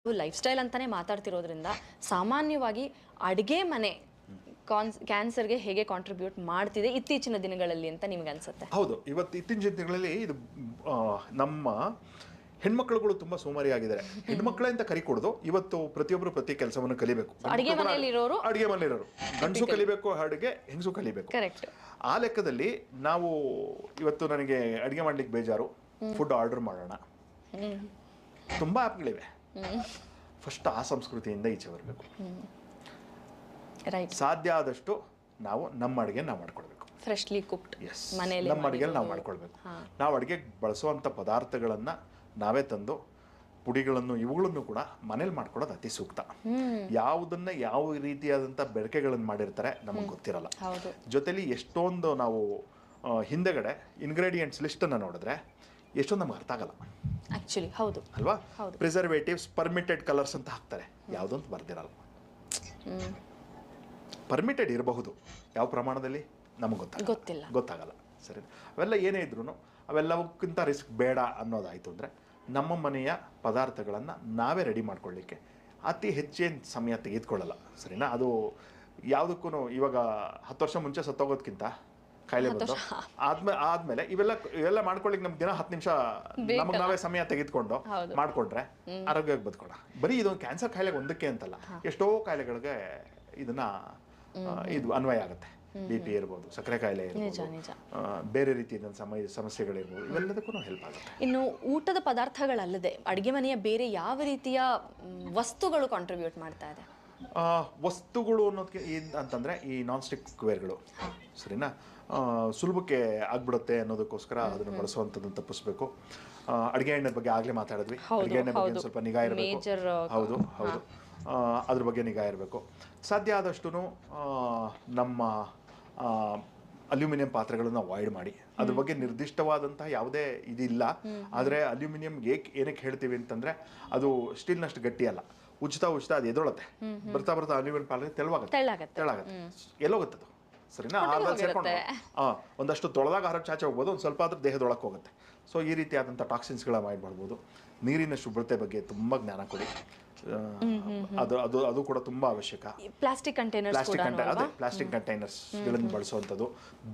Life style ಅಂತಾನೆ ಮಾತಾಡ್ತಿರೋದ್ರಿಂದ ಸಾಮಾನ್ಯವಾಗಿ ಅಡುಗೆ ಮನೆ ಕ್ಯಾನ್ಸರ್ಗೆ ಹೇಗೆ ಕಾಂಟ್ರಿಬ್ಯೂಟ್ ಮಾಡ್ತಿದೆ ಇತ್ತೀಚಿನ ದಿನಗಳಲ್ಲಿ ಅಂತ ನಿಮ್ಗೆ ಅನ್ಸುತ್ತೆ? ಹೌದು, ಇವತ್ತು ಇತ್ತೀಚಿನ ದಿನಗಳಲ್ಲಿ ಇದು ನಮ್ಮ ಹೆಣ್ಮಕ್ಳುಗಳು ತುಂಬಾ ಸೋಮಾರಿಯಾಗಿದ್ದಾರೆ. ಹೆಣ್ಮಕ್ಳೇ ಅಂತ ಕರಿ ಕೊಡೋದು. ಇವತ್ತು ಪ್ರತಿಯೊಬ್ಬರು ಪ್ರತಿ ಕೆಲಸವನ್ನು ಕಲಿಬೇಕು. ಅಡುಗೆ ಮನೆಯಲ್ಲಿರೋರು ಗಂಡಸು ಕಲಿಬೇಕು, ಅಡುಗೆ ಹೆಂಗಸು ಕಲಿಬೇಕು. ಕರೆಕ್ಟ್. ಆ ಲೆಕ್ಕದಲ್ಲಿ ನಾವು ಇವತ್ತು ನನಗೆ ಅಡುಗೆ ಮಾಡ್ಲಿಕ್ಕೆ ಬೇಜಾರು, ಫುಡ್ ಆರ್ಡರ್ ಮಾಡೋಣ. ತುಂಬಾ ಆ್ಯಪ್ಗಳಿವೆ. ಫಸ್ಟ್ ಆ ಸಂಸ್ಕೃತಿಯಿಂದ ಈಚೆ ಬರಬೇಕು. ರೈಟ್. ಸಾಧ್ಯ ಆದಷ್ಟು ನಾವು ನಮ್ಮ ಅಡುಗೆ ನಾವು ಮಾಡ್ಕೊಳ್ಬೇಕು. Freshly cooked. ಎಸ್, ಮನೆಯಲ್ಲಿ ನಮ್ಮ ಅಡುಗೆಯಲ್ಲಿ ನಾವು ಮಾಡ್ಕೊಳ್ಬೇಕು. ನಾವು ಅಡುಗೆಗೆ ಬಳಸುವಂಥ ಪದಾರ್ಥಗಳನ್ನು ನಾವೇ ತಂದು ಪುಡಿಗಳನ್ನು ಇವುಗಳನ್ನು ಕೂಡ ಮನೇಲಿ ಮಾಡ್ಕೊಳ್ಳೋದು ಅತಿ ಸೂಕ್ತ. ಯಾವುದನ್ನ ಯಾವ ರೀತಿಯಾದಂಥ ಬೆರಕೆಗಳನ್ನು ಮಾಡಿರ್ತಾರೆ ನಮಗೆ ಗೊತ್ತಿರಲ್ಲ. ಜೊತೆಲಿ ಎಷ್ಟೊಂದು ನಾವು ಹಿಂದೆಗಡೆ ಇಂಗ್ರೀಡಿಯೆಂಟ್ಸ್ ಲಿಸ್ಟನ್ನು ನೋಡಿದ್ರೆ ಎಷ್ಟೊಂದು ನಮ್ಗೆ ಅರ್ಥ ಆಗಲ್ಲ. ಆಕ್ಚುಲಿ ಹೌದು ಅಲ್ವಾ? ಪ್ರಿಸರ್ವೇಟಿವ್ಸ್, ಪರ್ಮಿಟೆಡ್ ಕಲರ್ಸ್ ಅಂತ ಹಾಕ್ತಾರೆ. ಯಾವುದಂತ ಬರ್ದಿರಲ್ಲ. ಪರ್ಮಿಟೆಡ್ ಇರಬಹುದು, ಯಾವ ಪ್ರಮಾಣದಲ್ಲಿ ನಮಗೆ ಗೊತ್ತಾಗಲ್ಲ. ಸರಿ, ಅವೆಲ್ಲ ಏನೇ ಇದ್ರೂ ಅವೆಲ್ಲಕ್ಕಿಂತ ರಿಸ್ಕ್ ಬೇಡ ಅನ್ನೋದಾಯಿತು ಅಂದರೆ ನಮ್ಮ ಮನೆಯ ಪದಾರ್ಥಗಳನ್ನು ನಾವೇ ರೆಡಿ ಮಾಡ್ಕೊಳ್ಳಿಕ್ಕೆ ಅತಿ ಹೆಚ್ಚೇನು ಸಮಯ ತೆಗೆದುಕೊಳ್ಳಲ್ಲ. ಸರಿನಾ? ಅದು ಯಾವುದಕ್ಕೂ ಇವಾಗ 10 ವರ್ಷ ಮುಂಚೆ ಸತ್ತೋಗೋದಕ್ಕಿಂತ ಕಾಯಿಲೆ ಬಂದು ಆದ್ಮೇಲೆ ಇವೆಲ್ಲ ಮಾಡ್ಕೊಳ್ಳಿಕ್ಕೆ ನಮ್ಗೆ ದಿನ 10 ನಿಮಿಷ ನಮಗೆ ನಾವೇ ಸಮಯ ತೆಗೆದುಕೊಂಡು ಮಾಡ್ಕೊಂಡ್ರೆ ಆರೋಗ್ಯವಾಗಿ ಬದುಕೋಣ. ಬರೀ ಇದೊಂದು ಕ್ಯಾನ್ಸರ್ ಕಾಯಿಲೆಗೆ ಒಂದಕ್ಕೆ ಅಂತಲ್ಲ, ಎಷ್ಟೋ ಕಾಯಿಲೆಗಳಿಗೆ ಇದನ್ನ ಇದು ಅನ್ವಯ ಆಗುತ್ತೆ. BP ಇರ್ಬೋದು, ಸಕ್ಕರೆ ಕಾಯಿಲೆ ಇರ್ಬೋದು, ಬೇರೆ ರೀತಿಯ ಸಮಸ್ಯೆಗಳಿರ್ಬೋದು, ಇವೆಲ್ಲದಕ್ಕೂ ಹೆಲ್ಪ್ ಆಗುತ್ತೆ. ಇನ್ನು ಊಟದ ಪದಾರ್ಥಗಳಲ್ಲದೆ ಅಡುಗೆ ಮನೆಯ ಬೇರೆ ಯಾವ ರೀತಿಯ ವಸ್ತುಗಳು ಕಾಂಟ್ರಿಬ್ಯೂಟ್ ಮಾಡ್ತಾ ಇದೆ? ವಸ್ತುಗಳು ಅನ್ನೋದಕ್ಕೆ ಅಂತಂದರೆ ಈ ನಾನ್ ಸ್ಟಿಕ್ ಕುಕ್ವೇರ್ಗಳು. ಸರಿನಾ? ಸುಲಭಕ್ಕೆ ಆಗ್ಬಿಡುತ್ತೆ ಅನ್ನೋದಕ್ಕೋಸ್ಕರ ಅದನ್ನು ಬಳಸುವಂಥದ್ದನ್ನು ತಪ್ಪಿಸ್ಬೇಕು. ಅಡುಗೆ ಎಣ್ಣೆ ಬಗ್ಗೆ ಆಗಲೇ ಮಾತಾಡಿದ್ವಿ. ಅಡುಗೆ ಎಣ್ಣೆ ಬಗ್ಗೆ ಸ್ವಲ್ಪ ನಿಗಾ ಇರಬೇಕು. ಹೌದು, ಅದ್ರ ಬಗ್ಗೆ ನಿಗಾ ಇರಬೇಕು. ಸಾಧ್ಯ ಆದಷ್ಟು ನಮ್ಮ ಅಲ್ಯೂಮಿನಿಯಂ ಪಾತ್ರೆಗಳನ್ನು ಅವಾಯ್ಡ್ ಮಾಡಿ. ಅದ್ರ ಬಗ್ಗೆ ನಿರ್ದಿಷ್ಟವಾದಂತಹ ಯಾವುದೇ ಇದಿಲ್ಲ. ಆದರೆ ಅಲ್ಯೂಮಿನಿಯಂ ಏನಕ್ಕೆ ಹೇಳ್ತೀವಿ ಅಂತಂದರೆ ಅದು ಸ್ಟೀಲ್ನಷ್ಟು ಗಟ್ಟಿ ಅಲ್ಲ. ಉಚಿತ ಅದು ಎದೊಳತ್ತೆ. ಬರ್ತಾ ಅಲ್ಯೂಮಿನಿಯಂ ಪಾತ್ರೆ ತೆಳ್ಳಾಗತ್ತೆ. ಎಲ್ಲೋಗುತ್ತದು? ಸರಿನಾ? ಆದ್ಮೇಲೆ ಸೇರ್ಕೊಂಡು ಒಂದಷ್ಟು ತೊಳೆದಾಗ ಹೊರಗೆ ಚಾಚೆ ಹೋಗ್ಬೋದು, ಒಂದು ಸ್ವಲ್ಪ ಆದ್ರೂ ದೇಹದೊಳಕ್ಕೆ ಹೋಗುತ್ತೆ. ಸೊ ಈ ರೀತಿಯಾದಂಥ ಟಾಕ್ಸಿನ್ಸ್ಗಳ ಅವಾಯ್ಡ್ ಮಾಡ್ಬೋದು. ನೀರಿನ ಶುಭ್ರತೆ ಬಗ್ಗೆ ತುಂಬ ಜ್ಞಾನ ಕೊಡಿ. ಅದು ಕೂಡ ತುಂಬ ಅವಶ್ಯಕ. ಪ್ಲಾಸ್ಟಿಕ್ ಕಂಟೈನರ್ಸ್ಗಳನ್ನು ಬಳಸುವಂಥದ್ದು,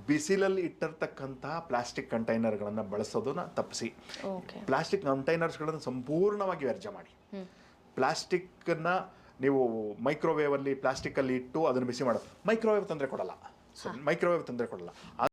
ಬಿಸಿಲಲ್ಲಿ ಇಟ್ಟಿರ್ತಕ್ಕಂತಹ ಪ್ಲಾಸ್ಟಿಕ್ ಕಂಟೈನರ್ಗಳನ್ನು ಬಳಸೋದನ್ನ ತಪ್ಪಿಸಿ. ಪ್ಲಾಸ್ಟಿಕ್ ಕಂಟೈನರ್ಸ್ಗಳನ್ನು ಸಂಪೂರ್ಣವಾಗಿ ವರ್ಜ ಮಾಡಿ. ಪ್ಲಾಸ್ಟಿಕ್ಕನ್ನು ನೀವು ಮೈಕ್ರೋವೇವಲ್ಲಿ ಪ್ಲಾಸ್ಟಿಕ್ಕಲ್ಲಿ ಇಟ್ಟು ಅದನ್ನು ಬಿಸಿ ಮಾಡೋದು. ಮೈಕ್ರೋವೇವ್ ತೊಂದರೆ ಕೊಡಲ್ಲ.